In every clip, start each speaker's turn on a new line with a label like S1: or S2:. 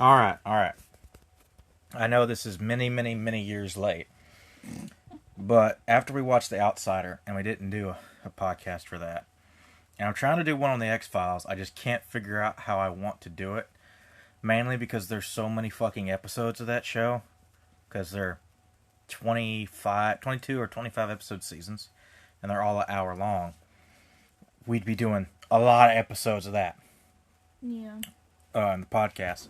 S1: All right, all right. I know this is many, many, many years late, but after we watched The Outsider, and we didn't do a podcast for that, and I'm trying to do one on the X Files, I just can't figure out how I want to do it. Mainly because there's so many fucking episodes of that show, because they're 25, 22 or 25 episode seasons, and they're all an hour long. We'd be doing a lot of episodes of that.
S2: Yeah.
S1: In the podcast.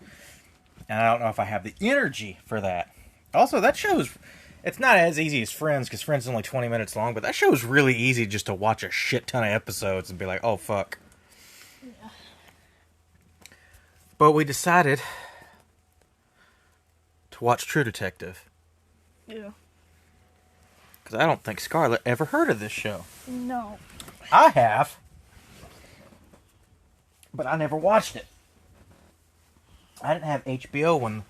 S1: And I don't know if I have the energy for that. Also, that show it's not as easy as Friends, because Friends is only 20 minutes long, but that show is really easy just to watch a shit ton of episodes and be like, oh, fuck.
S2: Yeah.
S1: But we decided to watch True Detective.
S2: Yeah.
S1: Because I don't think Scarlett ever heard of this show.
S2: No.
S1: I have. But I never watched it. I didn't have HBO when the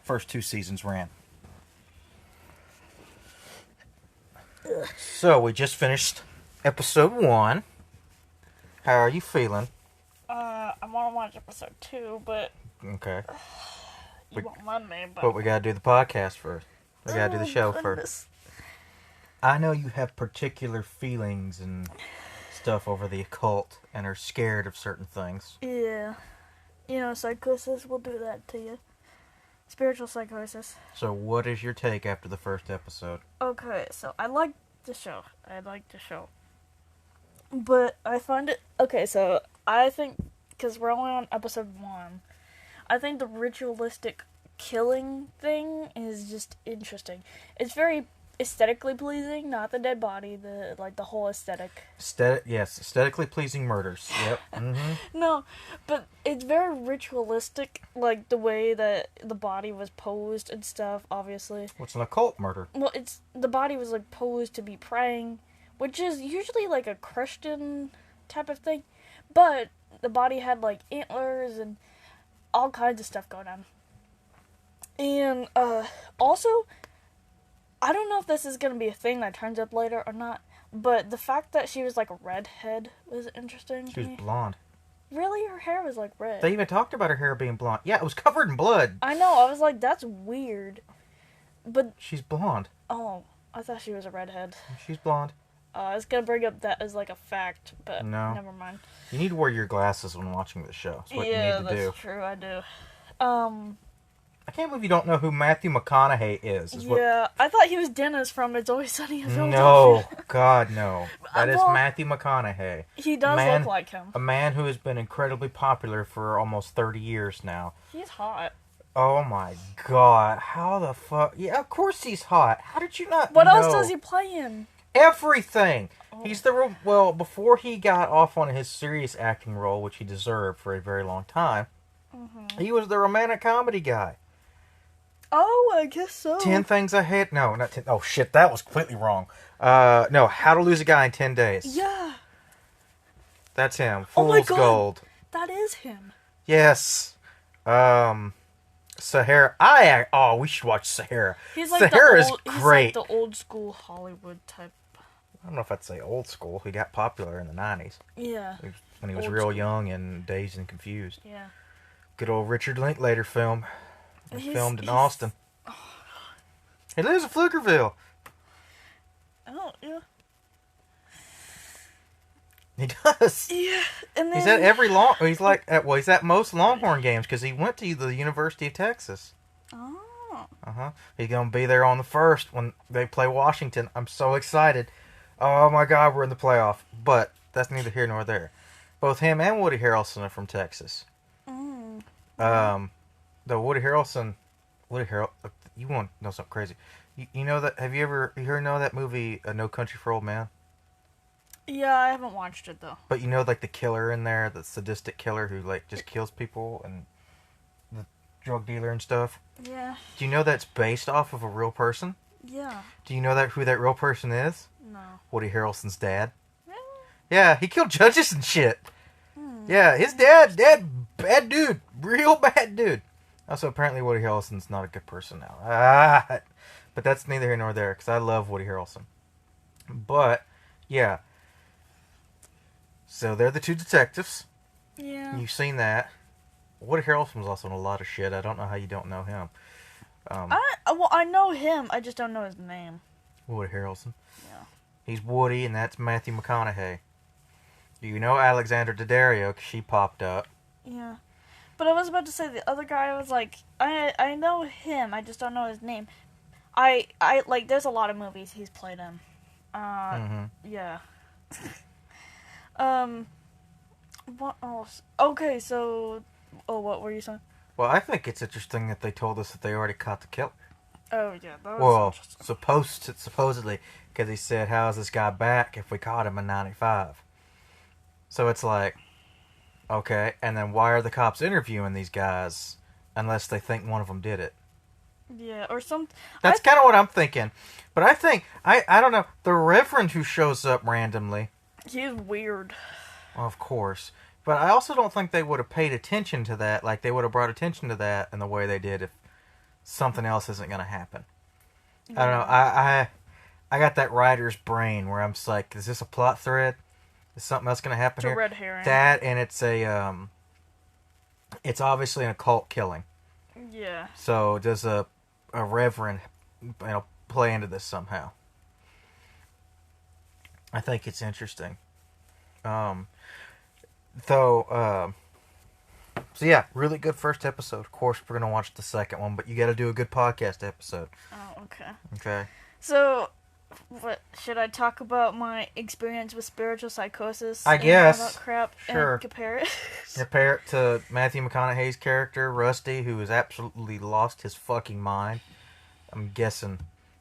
S1: first 2 seasons ran. So, we just finished episode 1. How are you feeling?
S2: I want to watch episode 2, but
S1: Okay.
S2: you won't let me.
S1: But we gotta do the podcast first. We gotta do the show first. I know you have particular feelings and stuff over the occult and are scared of certain things.
S2: Yeah. You know, psychosis will do that to you. Spiritual psychosis.
S1: So what is your take after the first episode?
S2: Okay, so I like the show. But I find it... Okay, so I think... Because we're only on episode 1. I think the ritualistic killing thing is just interesting. It's very aesthetically pleasing, not the dead body, the whole aesthetic.
S1: Yes, aesthetically pleasing murders. Yep. Mm-hmm.
S2: No, but it's very ritualistic, like the way that the body was posed and stuff, obviously.
S1: What's an occult murder?
S2: Well, the body was like posed to be praying, which is usually like a Christian type of thing, but the body had like antlers and all kinds of stuff going on. And also, I don't know if this is going to be a thing that turns up later or not, but the fact that she was like a redhead was interesting.
S1: She was blonde.
S2: Really? Her hair was like red.
S1: They even talked about her hair being blonde. Yeah, it was covered in blood.
S2: I know, I was like, that's weird. But...
S1: She's blonde.
S2: Oh, I thought she was a redhead.
S1: She's blonde.
S2: I was going to bring up that as like a fact, but
S1: no.
S2: Never mind.
S1: You need to wear your glasses when watching the show. That's what you need to do.
S2: Yeah, that's true, I do.
S1: I can't believe you don't know who Matthew McConaughey is.
S2: I thought he was Dennis from It's Always Sunny in Philadelphia.
S1: No, God, no. That is Matthew McConaughey.
S2: He does look like him.
S1: A man who has been incredibly popular for almost 30 years now.
S2: He's hot.
S1: Oh my God. How the fuck? Yeah, of course he's hot. How did you not
S2: What
S1: know?
S2: else does he play in?
S1: Everything.
S2: Oh.
S1: He's before he got off on his serious acting role, which he deserved for a very long time, he was the romantic comedy guy.
S2: Oh, I guess so.
S1: 10 Things I Hate. No, not 10. Oh, shit, that was completely wrong. No, How to Lose a Guy in 10 Days.
S2: Yeah.
S1: That's him.
S2: Oh my
S1: Fool's
S2: God.
S1: Gold.
S2: That is him.
S1: Yes. Sahara. We should watch Sahara.
S2: He's like
S1: Sahara is
S2: He's
S1: great.
S2: like the old school Hollywood type.
S1: I don't know if I'd say old school. He got popular in the 90s.
S2: Yeah.
S1: When he was
S2: Old
S1: real
S2: school.
S1: young and dazed and confused.
S2: Yeah.
S1: Good old Richard Linklater film. Filmed in
S2: he's-
S1: Austin. He lives in Pflugerville.
S2: Oh, yeah.
S1: He does.
S2: Yeah, and then...
S1: He's at most Longhorn games because he went to the University of Texas.
S2: Oh.
S1: He's gonna be there on the 1st when they play Washington. I'm so excited. Oh my God, we're in the playoff. But that's neither here nor there. Both him and Woody Harrelson are from Texas. Though Woody Harrelson, you want to know something crazy? You know that? Have you ever know that movie, No Country for Old Men?
S2: Yeah, I haven't watched it though.
S1: But you know, like the killer in there, the sadistic killer who like just kills people and the drug dealer and stuff.
S2: Yeah.
S1: Do you know that's based off of a real person?
S2: Yeah.
S1: Do you know who that real person is?
S2: No.
S1: Woody Harrelson's dad.
S2: Really?
S1: Yeah, he killed judges and shit. Yeah, his dad, bad dude, real bad dude. Also, apparently Woody Harrelson's not a good person now. But that's neither here nor there, because I love Woody Harrelson. But, yeah. So, they're the two detectives.
S2: Yeah.
S1: You've seen that. Woody Harrelson was also in a lot of shit. I don't know how you don't know him.
S2: I know him. I just don't know his name.
S1: Woody Harrelson.
S2: Yeah.
S1: He's Woody, and that's Matthew McConaughey. You know Alexandra Daddario, 'cause she popped up.
S2: Yeah. But I was about to say the other guy. I was like, I know him. I just don't know his name. I like. There's a lot of movies he's played in. Yeah. What else? Okay, so, what were you saying?
S1: Well, I think it's interesting that they told us that they already caught the killer.
S2: Oh yeah, that was
S1: Well,
S2: interesting.
S1: supposedly, because he said, "How's this guy back if we caught him in '95?" So it's like, okay, and then why are the cops interviewing these guys unless they think one of them did it?
S2: Yeah, or some.
S1: That's kind of what I'm thinking. But I think I don't know, the Reverend who shows up randomly.
S2: He's weird.
S1: Well, of course. But I also don't think they would have paid attention to that, like they would have brought attention to that in the way they did if something else isn't going to happen. I don't know. I got that writer's brain where I'm just like, is this a plot thread? Is something else going to happen
S2: It's a
S1: here?
S2: red herring.
S1: That, and it's obviously an occult killing.
S2: Yeah.
S1: So does a reverend, play into this somehow? I think it's interesting. So yeah, really good first episode. Of course, we're gonna watch the second one, but you got to do a good podcast episode.
S2: Oh, okay.
S1: Okay.
S2: So, what should I talk about my experience with spiritual psychosis?
S1: I
S2: and
S1: guess.
S2: all that crap.
S1: Sure.
S2: And compare it.
S1: Compare it to Matthew McConaughey's character, Rusty, who has absolutely lost his fucking mind. I'm guessing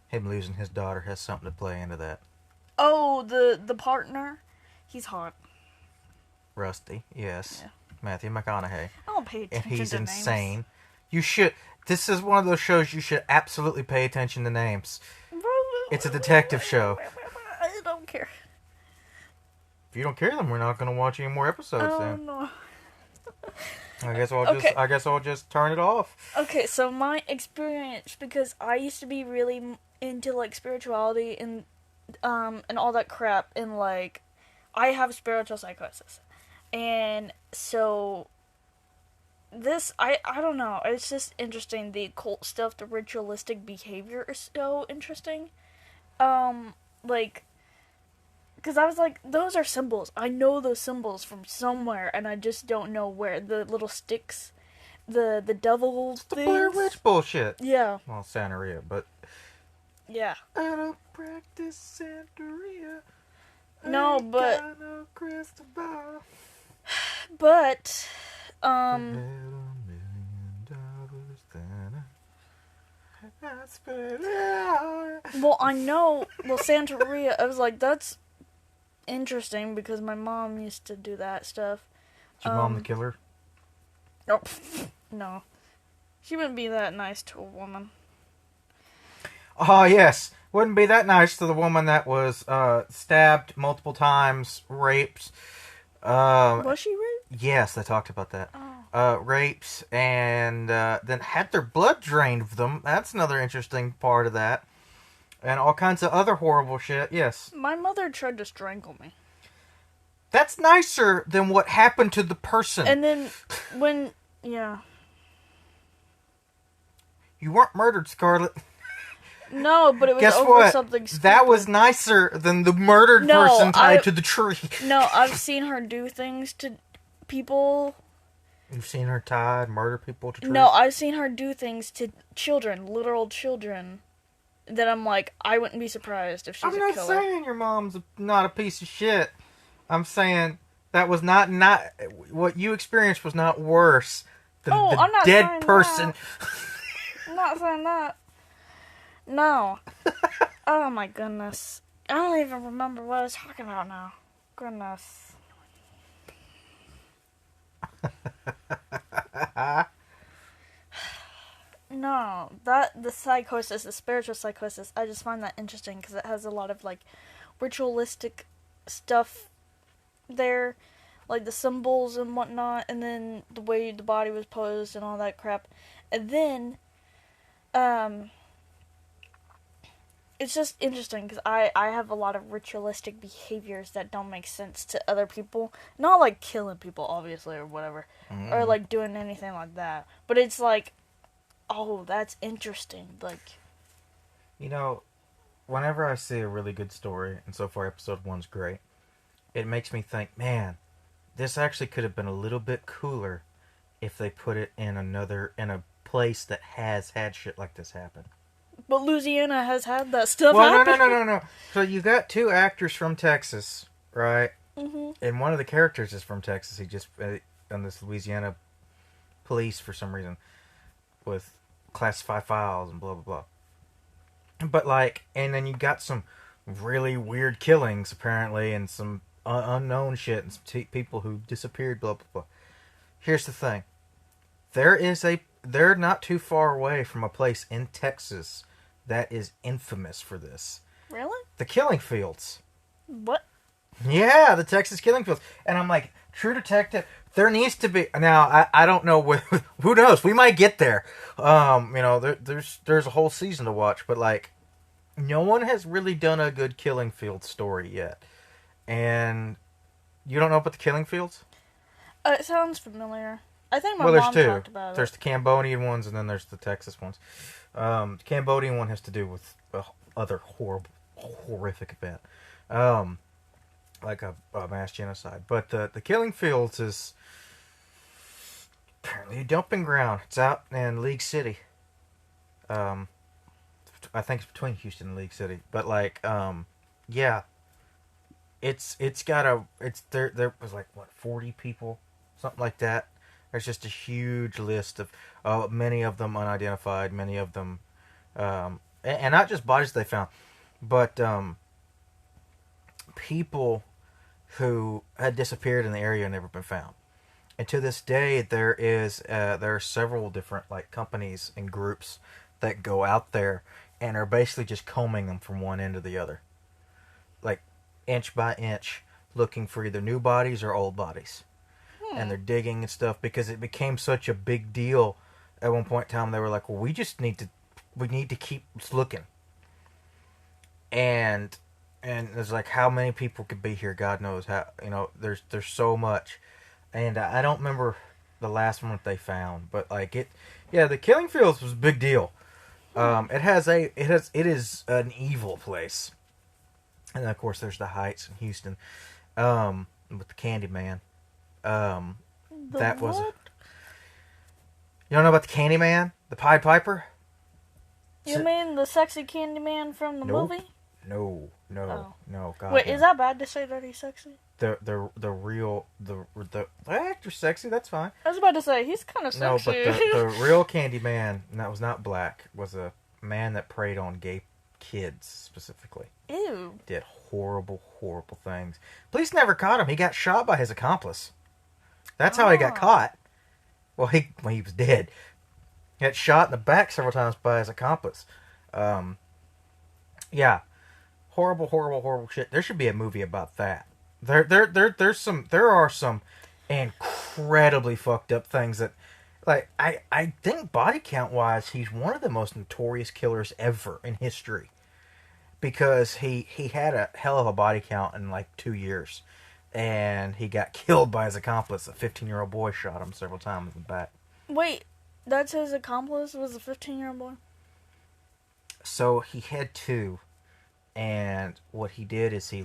S1: him losing his daughter has something to play into that.
S2: Oh, the partner, he's hot.
S1: Rusty, yes.
S2: Yeah.
S1: Matthew McConaughey.
S2: I don't pay attention
S1: And he's
S2: to
S1: insane.
S2: names.
S1: You should. This is one of those shows you should absolutely pay attention to names. It's a detective show.
S2: I don't care.
S1: If you don't care, then we're not going to watch any more episodes.
S2: Oh
S1: then
S2: no.
S1: I guess
S2: Okay.
S1: I'll just turn it off.
S2: Okay, so my experience, because I used to be really into like spirituality and all that crap, and like I have spiritual psychosis, and so this I don't know, it's just interesting. The occult stuff, the ritualistic behavior is so interesting. Like, because I was like, those are symbols. I know those symbols from somewhere, and I just don't know where. The little sticks, the devil
S1: It's the
S2: things.
S1: Blair Witch bullshit.
S2: Yeah.
S1: Well, Santeria, but
S2: Yeah.
S1: I don't practice Santeria.
S2: No,
S1: Ain't
S2: but
S1: got no crystal ball.
S2: but
S1: I had $1 million, then I spent it.
S2: well, I know. Well, Santeria. I was like, that's interesting because my mom used to do that stuff.
S1: Is your mom the killer?
S2: Oh, no, she wouldn't be that nice to a woman.
S1: Oh, yes. Wouldn't be that nice to the woman that was stabbed multiple times, raped.
S2: Was she raped?
S1: Yes, they talked about that.
S2: Oh.
S1: Raped, and then had their blood drained of them. That's another interesting part of that. And all kinds of other horrible shit, yes.
S2: My mother tried to strangle me.
S1: That's nicer than what happened to the person.
S2: And then yeah.
S1: You weren't murdered, Scarlett.
S2: No, but it was
S1: Guess
S2: over
S1: what?
S2: something stupid.
S1: That was nicer than the murdered
S2: No,
S1: person tied to the tree.
S2: No, I've seen her do things to people.
S1: You've seen her tied, murder people to trees?
S2: No, I've seen her do things to children, literal children, that I'm like, I wouldn't be surprised if she's
S1: I'm
S2: a
S1: not
S2: killer.
S1: saying your mom's not a piece of shit. I'm saying that was not what you experienced was not worse than the
S2: I'm not
S1: dead
S2: saying
S1: person.
S2: that. I'm not saying that. No. Oh my goodness. I don't even remember what I was talking about now. Goodness. No, the psychosis, the spiritual psychosis, I just find that interesting because it has a lot of like ritualistic stuff there, like the symbols and whatnot, and then the way the body was posed and all that crap. And then, it's just interesting because I have a lot of ritualistic behaviors that don't make sense to other people. Not like killing people, obviously, or whatever, or like doing anything like that. But it's like, oh, that's interesting. Like,
S1: You know, whenever I see a really good story, and so far episode one's great, it makes me think, man, this actually could have been a little bit cooler if they put it in a place that has had shit like this happen.
S2: but Louisiana has had that stuff
S1: Well,
S2: happen.
S1: no. So you got two actors from Texas, right?
S2: Mm-hmm.
S1: And one of the characters is from Texas. He just on this Louisiana police for some reason with classified files and blah blah blah. But like, and then you got some really weird killings apparently, and some unknown shit, and some people who disappeared. Blah blah blah. Here's the thing: they're not too far away from a place in Texas that is infamous for this.
S2: Really?
S1: The Killing Fields.
S2: What?
S1: Yeah, the Texas Killing Fields. And I'm like, True Detective, there needs to be... Now, I don't know... Who knows? We might get there. There's a whole season to watch, but, like, no one has really done a good Killing Fields story yet. And you don't know about the Killing Fields?
S2: It sounds familiar. I think my mom talked about it.
S1: There's the Cambodian ones, and then there's the Texas ones. The Cambodian one has to do with other horrific event. Like a mass genocide. But the Killing Fields is apparently a dumping ground. It's out in League City. I think it's between Houston and League City. But like, yeah, there was like what 40 people, something like that. There's just a huge list of many of them unidentified, many of them, and not just bodies they found, but people who had disappeared in the area and never been found. And to this day, there are several different like companies and groups that go out there and are basically just combing them from one end to the other, like inch by inch, looking for either new bodies or old bodies. And they're digging and stuff because it became such a big deal. At one point in time, they were like, "Well, we need to keep looking." And it's like, how many people could be here? God knows how. There's so much, and I don't remember the last one that they found, but like the Killing Fields was a big deal. It is an evil place, and then, of course there's the Heights in Houston, with the Candyman. That was.
S2: What?
S1: You don't know about the Candyman, the Pied Piper?
S2: You mean the sexy Candyman from the
S1: Nope.
S2: movie?
S1: No. God.
S2: Wait, is that bad to say that he's sexy?
S1: The actor's sexy? That's fine.
S2: I was about to say he's kind of
S1: No,
S2: sexy.
S1: but the real Candyman, and that was not black, was a man that preyed on gay kids specifically.
S2: Ew.
S1: Did horrible things. Police never caught him. He got shot by his accomplice. That's how he got caught. Well, he was dead. He got shot in the back several times by his accomplice. Yeah. Horrible shit. There should be a movie about that. There are some incredibly fucked up things that, like, I think body count wise, he's one of the most notorious killers ever in history. Because he had a hell of a body count in like 2 years. And he got killed by his accomplice. A 15-year-old boy shot him several times in the back.
S2: Wait, that's his accomplice? Was a 15-year-old boy?
S1: So he had two. And what he did is he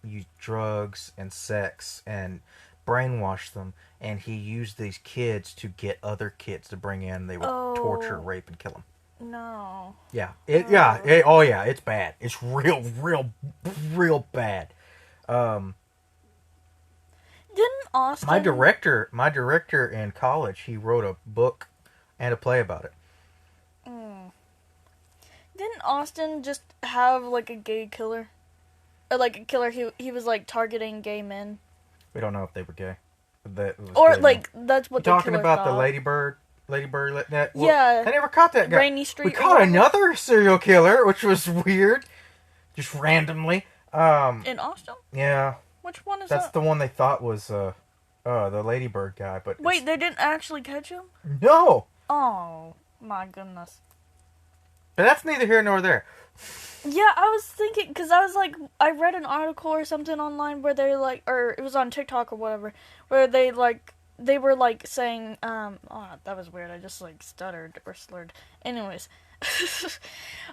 S1: used drugs and sex and brainwashed them. And he used these kids to get other kids to bring in. They would torture, rape, and kill them.
S2: No.
S1: Yeah. It's bad. It's real bad.
S2: Didn't Austin...
S1: My director in college, he wrote a book and a play about it.
S2: Didn't Austin just have, like, a gay killer? Or, like, a killer, he was, like, targeting gay men?
S1: We don't know if they were gay.
S2: Or, like, that's what the
S1: talking
S2: killer
S1: about
S2: thought.
S1: the Ladybird net? Well,
S2: Yeah.
S1: They never caught that guy.
S2: Rainy Street.
S1: We caught another serial killer, which was weird. Just randomly.
S2: In Austin?
S1: Yeah.
S2: Which one is
S1: That's
S2: that?
S1: the one they thought was the Ladybird guy, but
S2: Wait, they didn't actually catch him?
S1: no.
S2: Oh, my goodness.
S1: But that's neither here nor there.
S2: Yeah, I was thinking, because I was like, I read an article or something online where they like, or it was on TikTok or whatever, where they were like saying, oh, that was weird, I just like stuttered or slurred. Anyways.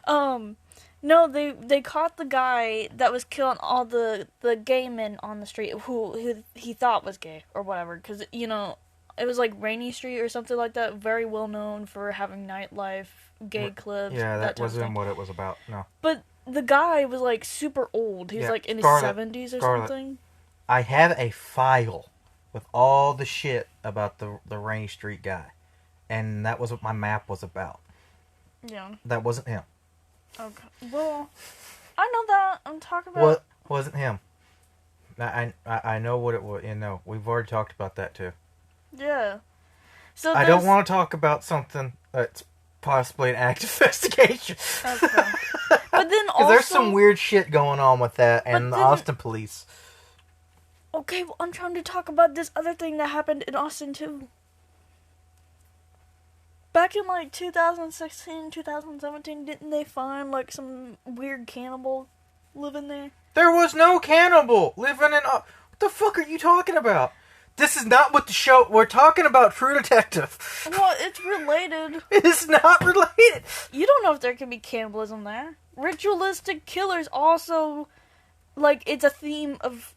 S2: No, they caught the guy that was killing all the gay men on the street who he thought was gay or whatever, because, you know, it was like Rainy Street or something like that, very well known for having nightlife, gay clubs.
S1: Yeah, that
S2: type of
S1: wasn't
S2: thing.
S1: what it was about. No.
S2: But the guy was like super old. He was like in his
S1: Scarlett,
S2: 70s or
S1: Scarlett.
S2: something.
S1: I have a file with all the shit about the Rainy Street guy, and that was what my map was about.
S2: Yeah.
S1: That wasn't him.
S2: Okay. Well, I know that. I'm talking about.
S1: What wasn't him? I know what it was. You know, we've already talked about that too.
S2: Yeah. So
S1: I don't want to talk about something that's possibly an active investigation.
S2: Okay. But then also,
S1: Because there's some weird shit going on with that and the Austin police.
S2: Okay, well, I'm trying to talk about this other thing that happened in Austin too. Back in like 2016, 2017, didn't they find like some weird cannibal living there?
S1: There was no cannibal living in... What the fuck are you talking about? This is not what the show... We're talking about True Detective.
S2: Well, it's related.
S1: It's not related.
S2: You don't know if there can be cannibalism there. Ritualistic killers also, like, it's a theme of,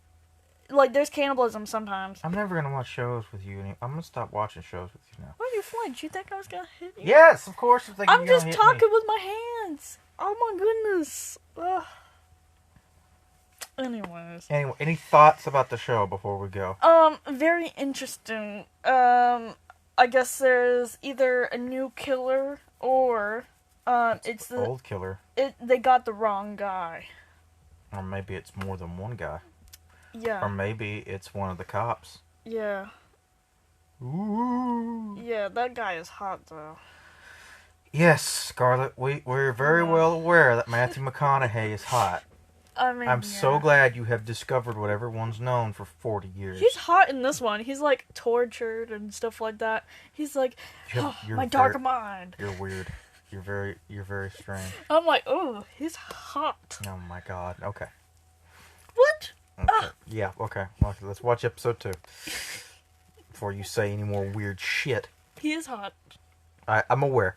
S2: like, there's cannibalism sometimes.
S1: I'm never going to watch shows with you. I'm going to stop watching shows with you now.
S2: Why are you flinch? You think I was going to hit you?
S1: Yes, of course.
S2: I'm just talking with my hands. Oh my goodness. Ugh. Anyways.
S1: Anyway, any thoughts about the show before we go?
S2: Very interesting. I guess there's either a new killer or, it's the
S1: old killer.
S2: They got the wrong guy.
S1: Or maybe it's more than one guy.
S2: Yeah.
S1: Or maybe it's one of the cops.
S2: Yeah.
S1: Ooh.
S2: Yeah, that guy is hot though.
S1: Yes, Scarlett, we're very well aware that Matthew McConaughey is hot.
S2: I mean,
S1: I'm so glad you have discovered what everyone's known for 40 years.
S2: He's hot in this one. He's like tortured and stuff like that. He's like, my dark mind.
S1: You're weird. You're very strange.
S2: I'm like, oh, he's hot.
S1: Oh my god. Okay.
S2: What?
S1: Okay. Yeah, okay. Well, let's watch episode 2. Before you say any more weird shit.
S2: He is hot.
S1: I'm aware.